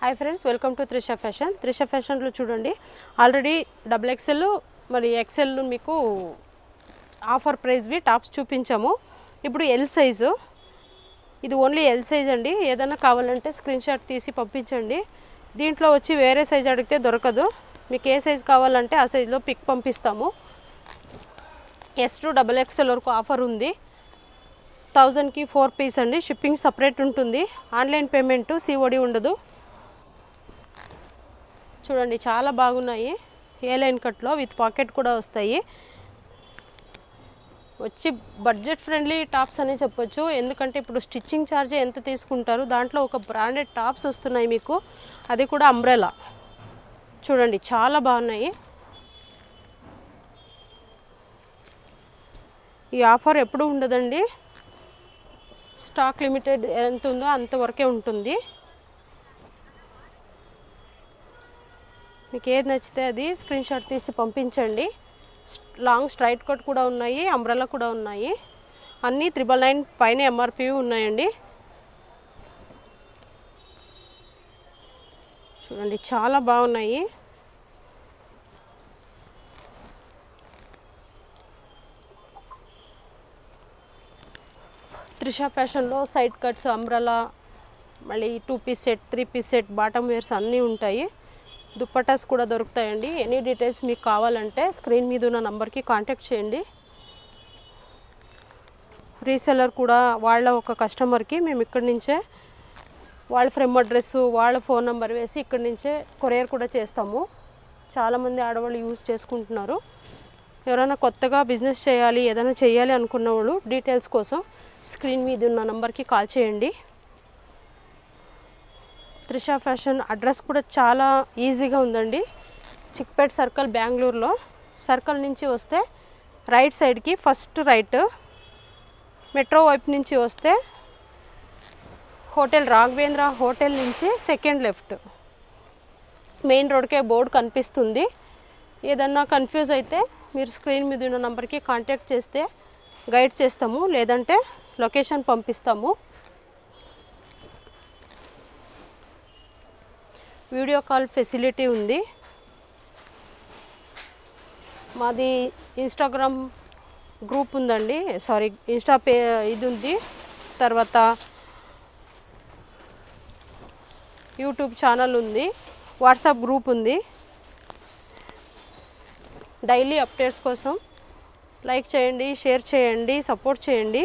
Hi friends, welcome to Trisha fashion. Trisha ఫ్యాషన్లో చూడండి, already XXL మరి XL మీకు ఆఫర్ ప్రైస్వి టాప్స్ చూపించాము. ఇప్పుడు ఎల్ సైజు, ఇది ఓన్లీ ఎల్ సైజ్ అండి. ఏదైనా కావాలంటే స్క్రీన్ షాట్ తీసి పంపించండి. దీంట్లో వచ్చి వేరే సైజ్ అడిగితే దొరకదు. మీకు ఏ సైజ్ కావాలంటే ఆ సైజులో పిక్ పంపిస్తాము. S to XXL వరకు ఆఫర్ ఉంది. 1000కి 4 పీస్ అండి. షిప్పింగ్ సపరేట్ ఉంటుంది. ఆన్లైన్ పేమెంట్, COD ఉండదు. చూడండి, చాలా బాగున్నాయి. ఏ లైన్ కట్లో విత్ పాకెట్ కూడా వస్తాయి. వచ్చి బడ్జెట్ ఫ్రెండ్లీ టాప్స్ అని చెప్పొచ్చు. ఎందుకంటే ఇప్పుడు స్టిచ్చింగ్ ఛార్జ్ ఎంత తీసుకుంటారు, దాంట్లో ఒక బ్రాండెడ్ టాప్స్ వస్తున్నాయి మీకు, అది కూడా అంబ్రెలా. చూడండి, చాలా బాగున్నాయి. ఈ ఆఫర్ ఎప్పుడు ఉండదండి. స్టాక్ లిమిటెడ్ ఎంత ఉందో అంతవరకే ఉంటుంది. మీకు ఏది నచ్చితే అది స్క్రీన్ షాట్ తీసి పంపించండి. లాంగ్ స్ట్రైట్ కట్ కూడా ఉన్నాయి, అంబ్రెలా కూడా ఉన్నాయి. అన్నీ 999 పైన MRP ఉన్నాయండి. చూడండి, చాలా బాగున్నాయి. త్రిష ఫ్యాషన్లో సైడ్ కట్స్, అంబ్రెలా, మళ్ళీ 2 piece set, 3 piece set, bottom wears అన్నీ ఉంటాయి. దుప్పటాస్ కూడా దొరుకుతాయండి. ఎనీ డీటెయిల్స్ మీకు కావాలంటే స్క్రీన్ మీద ఉన్న నంబర్కి కాంటాక్ట్ చేయండి. రీసెల్లర్ కూడా వాళ్ళ ఒక కస్టమర్కి మేము ఇక్కడి నుంచే వాళ్ళ ఫ్రెమ్ అడ్రస్, వాళ్ళ ఫోన్ నెంబర్ వేసి ఇక్కడి నుంచే కొరియర్ కూడా చేస్తాము. చాలామంది ఆడవాళ్ళు యూజ్ చేసుకుంటున్నారు. ఎవరైనా కొత్తగా బిజినెస్ చేయాలి, ఏదైనా చేయాలి అనుకున్న వాళ్ళు డీటెయిల్స్ కోసం స్క్రీన్ మీద ఉన్న నంబర్కి కాల్ చేయండి. త్రిష ఫ్యాషన్ అడ్రస్ కూడా చాలా ఈజీగా ఉందండి. చిక్పేట్ సర్కిల్, బెంగళూరులో. సర్కిల్ నుంచి వస్తే రైట్ సైడ్కి ఫస్ట్ రైట్, మెట్రో వైపు నుంచి వస్తే హోటల్ రాఘవేంద్ర హోటల్ నుంచి సెకండ్ లెఫ్ట్, మెయిన్ రోడ్కే బోర్డు కనిపిస్తుంది. ఏదన్నా కన్ఫ్యూజ్ అయితే మీరు స్క్రీన్ మీద ఉన్న నెంబర్కి కాంటాక్ట్ చేస్తే గైడ్ చేస్తాము, లేదంటే లొకేషన్ పంపిస్తాము. వీడియో కాల్ ఫెసిలిటీ ఉంది. మాది ఇన్స్టాగ్రామ్ గ్రూప్ ఉందండి, సారీ ఇది ఉంది. తర్వాత యూట్యూబ్ ఛానల్ ఉంది, వాట్సాప్ గ్రూప్ ఉంది. డైలీ అప్డేట్స్ కోసం లైక్ చేయండి, షేర్ చేయండి, సపోర్ట్ చేయండి.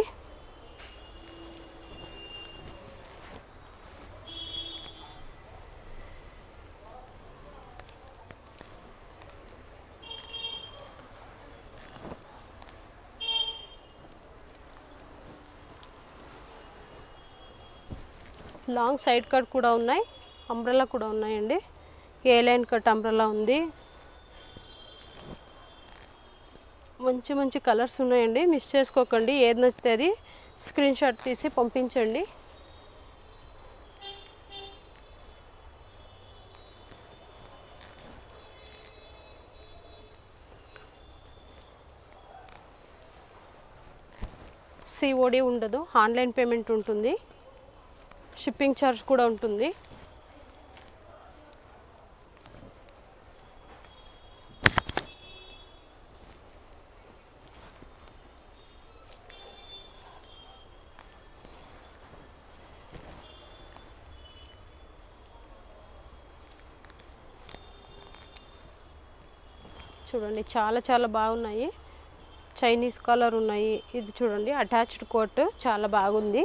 లాంగ్ సైడ్ కట్ కూడా ఉన్నాయి, అంబ్రెలా కూడా ఉన్నాయండి. ఏ లైన్ కట్ అంబ్రెలా ఉంది. మంచి మంచి కలర్స్ ఉన్నాయండి. మిస్ చేసుకోకండి. ఏది నచ్చితే అది స్క్రీన్ షాట్ తీసి పంపించండి. COD ఉండదు, ఆన్లైన్ పేమెంట్ ఉంటుంది. షిప్పింగ్ ఛార్జ్ కూడా ఉంటుంది. చూడండి, చాలా చాలా బాగున్నాయి. చైనీస్ కలర్ ఉన్నాయి. ఇది చూడండి, అటాచ్డ్ కోట్, చాలా బాగుంది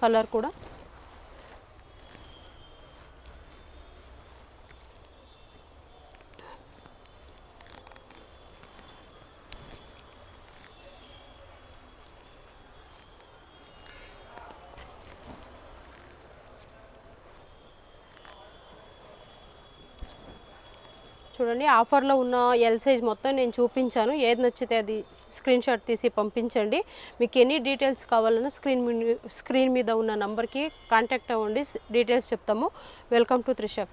కలర్ కూడా. చూడండి, ఆఫర్లో ఉన్న ఎల్ సైజ్ మొత్తం నేను చూపించాను. ఏది నచ్చితే అది స్క్రీన్ షాట్ తీసి పంపించండి. మీకు ఎనీ డీటెయిల్స్ కావాలన్నా స్క్రీన్ మీద ఉన్న నంబర్కి కాంటాక్ట్ అవ్వండి, డీటెయిల్స్ చెప్తాము. Welcome to Trisha.